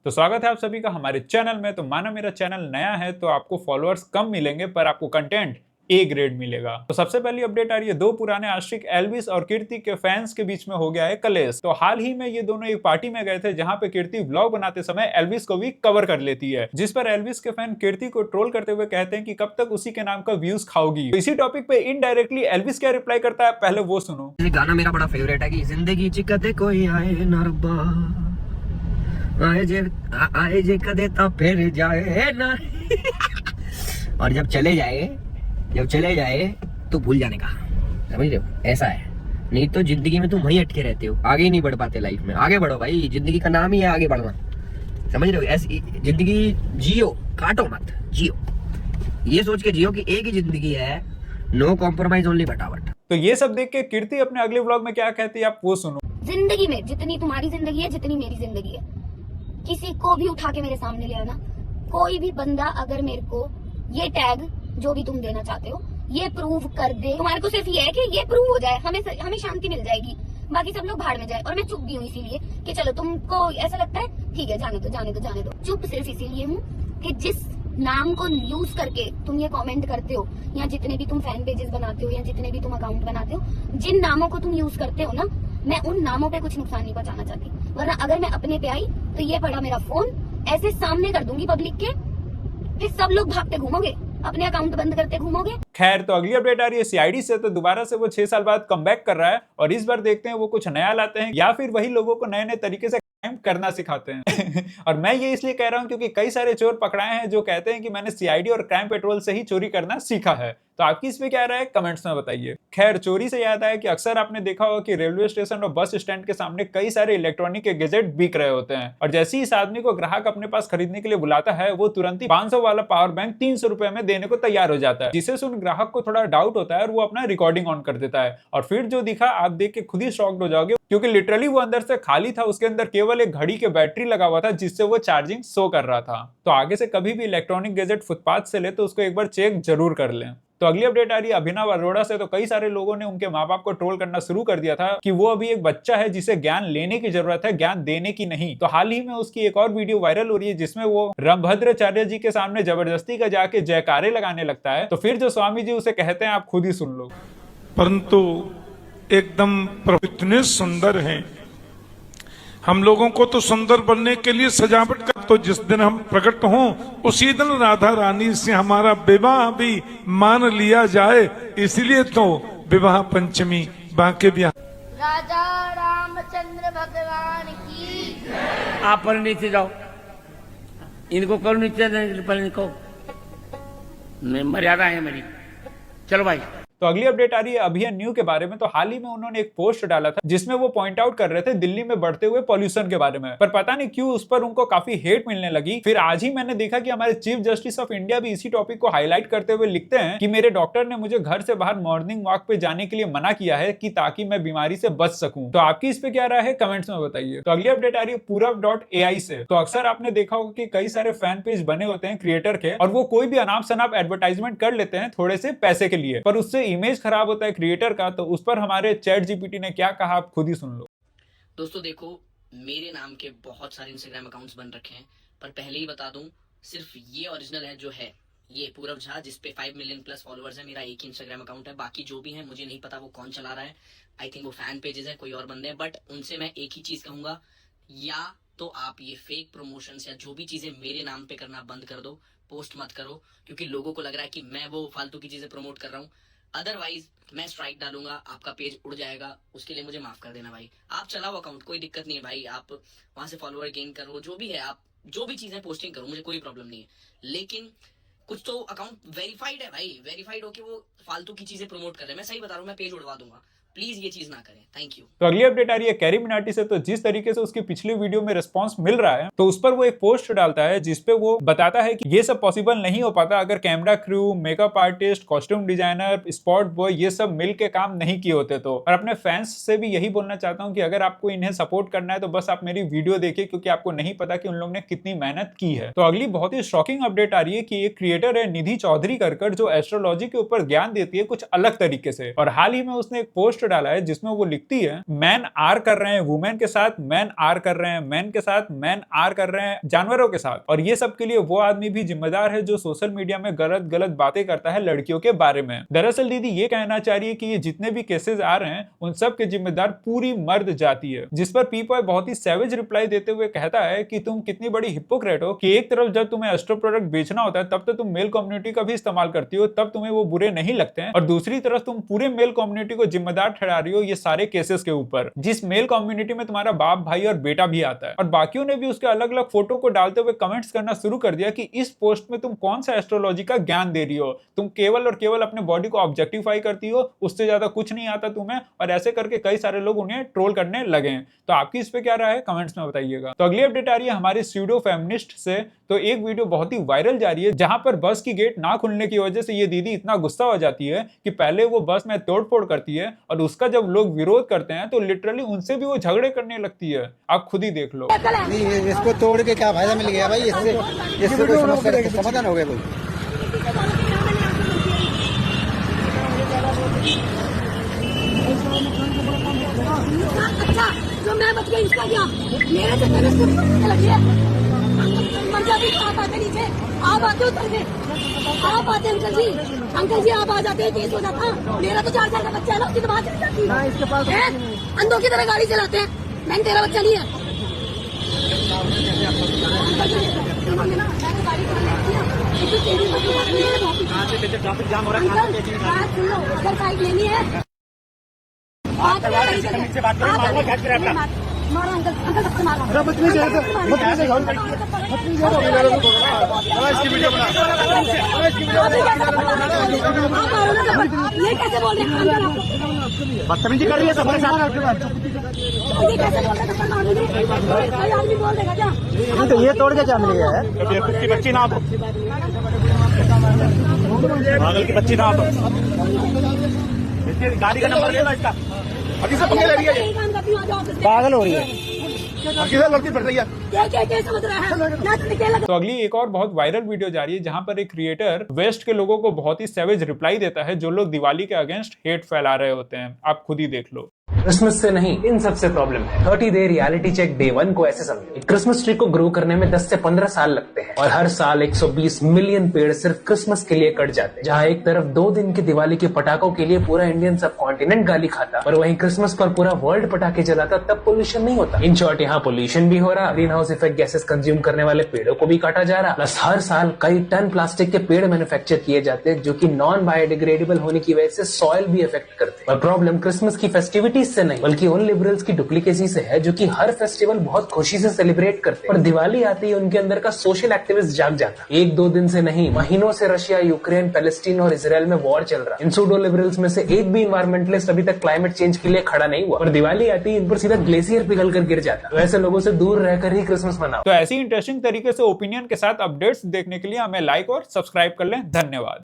तो स्वागत है आप सभी का हमारे चैनल में। तो माना मेरा चैनल नया है तो आपको फॉलोअर्स कम मिलेंगे पर आपको कंटेंट ए ग्रेड मिलेगा। तो सबसे पहली अपडेट आ रही है, दो पुराने आशिक एल्विस और कीर्ति के फैंस के बीच में हो गया है कलेश। तो हाल ही में ये दोनों एक पार्टी में गए थे जहां पे कीर्ति व्लॉग बनाते समय एल्विस को भी कवर कर लेती है, जिस पर एल्विस के फैन कीर्ति को ट्रोल करते हुए कहते हैं कि कब तक उसी के नाम का व्यूज खाओगी। तो इसी टॉपिक पे इनडायरेक्टली एल्विस क्या रिप्लाई करता है, पहले वो सुनो। गाना मेरा बड़ा फेवरेट है कि जिंदगी च कदे कोई आए ना रब्बा, आए जे कदे ता फिर जाए ना और जब चले जाए तो भूल जाने का, समझ रहे हो? ऐसा है, नहीं तो जिंदगी में तुम वहीं अटके रहते हो, आगे ही नहीं बढ़ पाते लाइफ में। आगे बढ़ो भाई, जिंदगी का नाम ही है आगे बढ़ना, समझ रहे हो? ऐसी जिंदगी जियो, काटो मत, जियो। ये सोच के जियो कि एक ही जिंदगी है, नो कॉम्प्रोमाइज ओनली बटावट। तो ये सब देख के कीर्ति अपने अगले व्लॉग में क्या कहती है, आप वो सुनो। जिंदगी में जितनी तुम्हारी जिंदगी है, जितनी मेरी जिंदगी है, किसी को भी उठा के मेरे सामने ले आना। कोई भी बंदा अगर मेरे को ये टैग जो भी तुम देना चाहते हो ये प्रूव कर दे, तुम्हारे को सिर्फ ये है कि ये प्रूव हो जाए, हमें शांति मिल जाएगी, बाकी सब लोग भाड़ में जाए। और मैं चुप भी हूँ इसीलिए कि चलो तुमको ऐसा लगता है, ठीक है, जाने दो। चुप सिर्फ इसीलिए हूँ कि जिस नाम को यूज करके तुम ये कमेंट करते हो, या जितने भी तुम फैन पेजेस बनाते हो, या जितने भी तुम अकाउंट बनाते हो, जिन नामों को तुम यूज करते हो ना, मैं उन नामों पे कुछ नुकसान नहीं पहुंचाना चाहती। वरना अगर मैं अपने पे आई तो ये पड़ा मेरा फोन ऐसे सामने कर दूंगी पब्लिक के, फिर सब लोग भागते घूमोगे, अपने अकाउंट बंद करते घूमोगे। खैर, तो अगली अपडेट आ रही है सीआईडी से। तो दोबारा से वो 6 साल बाद कमबैक कर रहा है और इस बार देखते हैं वो कुछ नया लाते हैं या फिर वही लोगों को नए नए तरीके से क्राइम करना सिखाते हैं और मैं ये इसलिए कह रहा हूँ क्योंकि कई सारे चोर पकड़ाए हैं जो कहते हैं कि मैंने सीआईडी और क्राइम पेट्रोल से ही चोरी करना सीखा है। तो आपकी इस पे क्या राय है, कमेंट्स में बताइए। खैर, चोरी से याद आया कि अक्सर आपने देखा होगा कि रेलवे स्टेशन और बस स्टैंड के सामने कई सारे इलेक्ट्रॉनिक के गैजेट बिक रहे होते हैं और जैसे ही इस आदमी को ग्राहक अपने पास खरीदने के लिए बुलाता है, वो तुरंत ही 500 वाला पावर बैंक 300 रुपए में देने को तैयार हो जाता है, जिसे सुन ग्राहक को थोड़ा डाउट होता है और वो अपना रिकॉर्डिंग ऑन कर देता है और फिर जो दिखा आप देख के खुद ही शॉक्ड हो जाओगे, क्योंकि लिटरली वो अंदर से खाली था, उसके अंदर केवल एक घड़ी के बैटरी लगा हुआ था जिससे वो चार्जिंग शो कर रहा था। तो आगे से कभी भी इलेक्ट्रॉनिक गैजेट फुटपाथ से ले तो उसको एक बार चेक जरूर कर लें। तो अगली अपडेट आ रही है अभिनव अरोड़ा से। तो कई सारे लोगों ने उनके माँ बाप को ट्रोल करना शुरू कर दिया था कि वो अभी एक बच्चा है जिसे ज्ञान लेने की जरूरत है, ज्ञान देने की नहीं। तो हाल ही में उसकी एक और वीडियो वायरल हो रही है जिसमें वो रामभद्राचार्य जी के सामने जबरदस्ती का जाके जयकारे लगाने लगता है। तो फिर जो स्वामी जी उसे कहते हैं आप खुद ही सुन लो। परंतु एकदम इतने सुंदर हैं, हम लोगों को तो सुंदर बनने के लिए सजावट कर, तो जिस दिन हम प्रकट हों उसी दिन राधा रानी से हमारा विवाह भी मान लिया जाए, इसलिए तो विवाह पंचमी बांके बिहार। राजा रामचंद्र भगवान की। आप पर नीचे जाओ, इनको करो नीचे, पर इनको मर्यादा है मेरी। चलो भाई। तो अगली अपडेट आ रही है अभिमन्यु के बारे में। तो हाल ही में उन्होंने एक पोस्ट डाला था जिसमें वो पॉइंट आउट कर रहे थे दिल्ली में बढ़ते हुए पॉल्यूशन के बारे में, पर पता नहीं क्यों उस पर उनको काफी हेट मिलने लगी। फिर आज ही मैंने देखा कि हमारे चीफ जस्टिस ऑफ इंडिया भी इसी टॉपिक को हाईलाइट करते हुए लिखते हैं कि मेरे डॉक्टर ने मुझे घर से बाहर मॉर्निंग वॉक पे जाने के लिए मना किया है कि ताकि मैं बीमारी से बच सकूं। तो आपकी इस पे क्या राय है, कमेंट्स में बताइए। तो अगली अपडेट आ रही है पूरब.ai से। तो अक्सर आपने देखा होगा कि कई सारे फैन पेज बने होते हैं क्रिएटर के और वो कोई भी अनाप शनाप एडवर्टाइजमेंट कर लेते हैं थोड़े से पैसे के लिए, पर उससे इमेज खराब होता है क्रिएटर का। तो उस पर हमारे चैट जीपीटी ने क्या कहा, आप खुद ही सुन लो। दोस्तों देखो, मेरे नाम के बहुत सारे इंस्टाग्राम अकाउंट्स बन रखे हैं, पर पहले ही बता दूं, सिर्फ ये ओरिजिनल है जो है, ये पूरब झा, जिस पे 5 मिलियन प्लस फॉलोअर्स है, मेरा एक ही इंस्टाग्राम अकाउंट है। बाकी जो भी है मुझे नहीं पता वो कौन चला रहा है, आई थिंक वो फैन पेजेस है, कोई और बंदे हैं। बट उनसे मैं एक ही चीज कहूंगा, या तो आप ये फेक प्रमोशंस या जो भी चीजें मेरे नाम पे करना बंद कर दो, पोस्ट मत करो, क्योंकि लोगों को लग रहा है कि मैं वो फालतू की चीजें प्रमोट कर रहा हूँ। अदरवाइज मैं स्ट्राइक डालूंगा, आपका पेज उड़ जाएगा, उसके लिए मुझे माफ कर देना भाई। आप चलाओ अकाउंट, कोई दिक्कत नहीं है भाई, आप वहां से फॉलोअर गेन करो, जो भी है, आप जो भी चीजें पोस्टिंग करो, मुझे कोई प्रॉब्लम नहीं है। लेकिन कुछ तो अकाउंट वेरीफाइड है भाई, वेरीफाइड हो कि वो फालतू की चीजें प्रमोट कर रहे हैं। मैं सही बता रहा हूँ, मैं पेज उड़वा दूंगा, प्लीज ये चीज ना करें, थैंक यू। तो अगली अपडेट आ रही है कैरी मिनाटी से। तो जिस तरीके से उसकी पिछली वीडियो में रिस्पांस मिल रहा है, तो उस पर वो एक पोस्ट डालता है जिसपे वो बताता है कि ये सब पॉसिबल नहीं हो पाता अगर camera crew, makeup artist, costume designer, spot boy ये सब मिल के काम नहीं किए होते। तो और अपने फैंस से भी यही बोलना चाहता हूँ कि अगर आपको इन्हें सपोर्ट करना है तो बस आप मेरी वीडियो देखिए, क्योंकि आपको नहीं पता कि उन लोगों ने कितनी मेहनत की है। तो अगली बहुत ही शॉकिंग अपडेट आ रही है कि एक क्रिएटर है निधि चौधरी कर जो एस्ट्रोलॉजी के ऊपर ज्ञान देती है कुछ अलग तरीके से, और हाल ही में उसने एक पोस्ट पोस्ट डाला है जिसमें वो लिखती है, मैन आर कर रहे हैं वुमेन के साथ, मैन आर कर रहे हैं मैन के साथ, मैन आर कर रहे हैं जानवरों के साथ। और ये सब के लिए वो आदमी भी जिम्मेदार है जो सोशल मीडिया में गलत गलत बातें करता है लड़कियों के बारे में। दरअसल दीदी ये कहना चाह रही है कि ये जितने भी केसेस आ रहे हैं उन सब के जिम्मेदार पूरी मर्द जाती है। जिस पर पीपॉय बहुत ही सैवेज रिप्लाई देते हुए कहता है कि तुम कितनी बड़ी हिपोक्रेट हो कि एक तरफ जब तुम्हें एस्ट्रो प्रोडक्ट बेचना होता है तब तो तुम मेल कम्युनिटी का भी इस्तेमाल करती हो, तब तुम्हें वो बुरे नहीं लगते हैं, और दूसरी तरफ तुम पूरे मेल कम्युनिटी को जिम्मेदार ठहरा रही हो ये सारे केसेस के ऊपर, जिस मेल कम्युनिटी में तुम्हारा बाप भाई और बेटा भी आता है। और बाकियों ने भी उसके अलग अलग फोटो को डालते हुए कमेंट्स करना शुरू कर दिया कि इस पोस्ट में तुम कौन सा एस्ट्रोलॉजी का ज्ञान दे रही हो, तुम केवल और केवल अपने बॉडी को ऑब्जेक्टिफाई करती हो, उससे ज्यादा कुछ नहीं आता तुम्हें। और ऐसे करके कई सारे लोग उन्हें ट्रोल करने लगे। तो आपकी इस पे क्या राय है कमेंट्स में बताइएगा। तो अगली अपडेट आ रही है हमारे स्यूडो फेमिनिस्ट से। तो एक वीडियो बहुत ही वायरल जा रही है जहां पर बस की गेट ना खुलने की वजह से ये दीदी इतना गुस्सा हो जाती है कि पहले वो बस में तोड़फोड़ करती है और उसका जब लोग विरोध करते हैं तो लिटरली उनसे भी वो झगड़े करने लगती है। आप खुद ही देख लो। नहीं, इसको तोड़ के क्या फायदा मिल गया भाई? इससे कोई समस्या का समाधान हो गया कोई? अच्छा जो मैं बच गई इसका क्या? मेरे से तेरे से लग गया। मर जाती तो आप आते नीचे, आप आते उतर के, आप आते अंकल जी आप आ जाते केस हो जाता। मेरा तो 4 साल का बच्चा है ना, उसकी तो बात चली जाती है। अंधों की तरह गाड़ी चलाते हैं, मैंने तेरा बच्चा नहीं है। ट्रैफिक जाम हो रहा है। अगर साइड लेनी है बात करें, मारो अंकल सबसे मारो। ये कैसे बोल रहे हैं? बदतमीजी कर रही है सबके साथ। ये कैसे बोल रहे हैं? आदमी बोल देगा क्या? तो ये तोड़ के क्या मिल गया है? बेवकूफ की बच्ची ना आप, पागल की बच्ची ना आप। गाड़ी का नंबर लेना इसका। अभी से पंगे ले रही है, पागल हो रही है, लड़की पड़ रही है। तो अगली एक और बहुत वायरल वीडियो जा रही है जहां पर एक क्रिएटर वेस्ट के लोगों को बहुत ही सैवेज रिप्लाई देता है जो लोग दिवाली के अगेंस्ट हेट फैला रहे होते हैं। आप खुद ही देख लो। क्रिसमस से नहीं, इन सबसे प्रॉब्लम है। 30 डे रियलिटी चेक डे 1 को ऐसे समझो, क्रिसमस ट्री को ग्रो करने में 10 से 15 साल लगते हैं और हर साल 120 मिलियन पेड़ सिर्फ क्रिसमस के लिए कट जाते हैं। जहाँ एक तरफ 2 दिन की दिवाली के पटाखों के लिए पूरा इंडियन सब कॉन्टिनेंट गाली खाता, और वहीं क्रिसमस पर पूरा वर्ल्ड पटाखे जलाता, तब पोल्यूशन नहीं होता। इन शॉर्ट यहाँ पोल्यूशन भी हो रहा, green house effect gases consume करने वाले पेड़ों को भी काटा जा रहा, प्लस हर साल कई टन प्लास्टिक के पेड़ मैन्युफैक्चर किए जाते हैं जो कि नॉन बायोडिग्रेडेबल होने की वजह से सॉइल भी इफेक्ट करते हैं। और प्रॉब्लम क्रिसमस की फेस्टिविटीज से नहीं बल्कि उन लिबरल्स की डुप्लीकेसी से है जो कि हर फेस्टिवल बहुत खुशी से सेलिब्रेट करते हैं, और दिवाली आती है उनके अंदर का सोशल एक्टिविस्ट जाग जाता। 1-2 दिन से नहीं, महीनों से रशिया, यूक्रेन, पैलेस्टीन और इजराइल में वॉर चल रहा। इन सूडो लिबरल्स में से एक भी इन्वायरमेंटलिस्ट अभी तक क्लाइमेट चेंज के लिए खड़ा नहीं हुआ, और दिवाली आती है इन पर सीधा ग्लेशियर पिघल कर गिर जाता। तो ऐसे लोगों से दूर रहकर ही क्रिसमस मनाओ। तो ऐसी इंटरेस्टिंग तरीके से ओपिनियन के साथ अपडेट्स देखने के लिए हमें लाइक और सब्सक्राइब कर लें। धन्यवाद।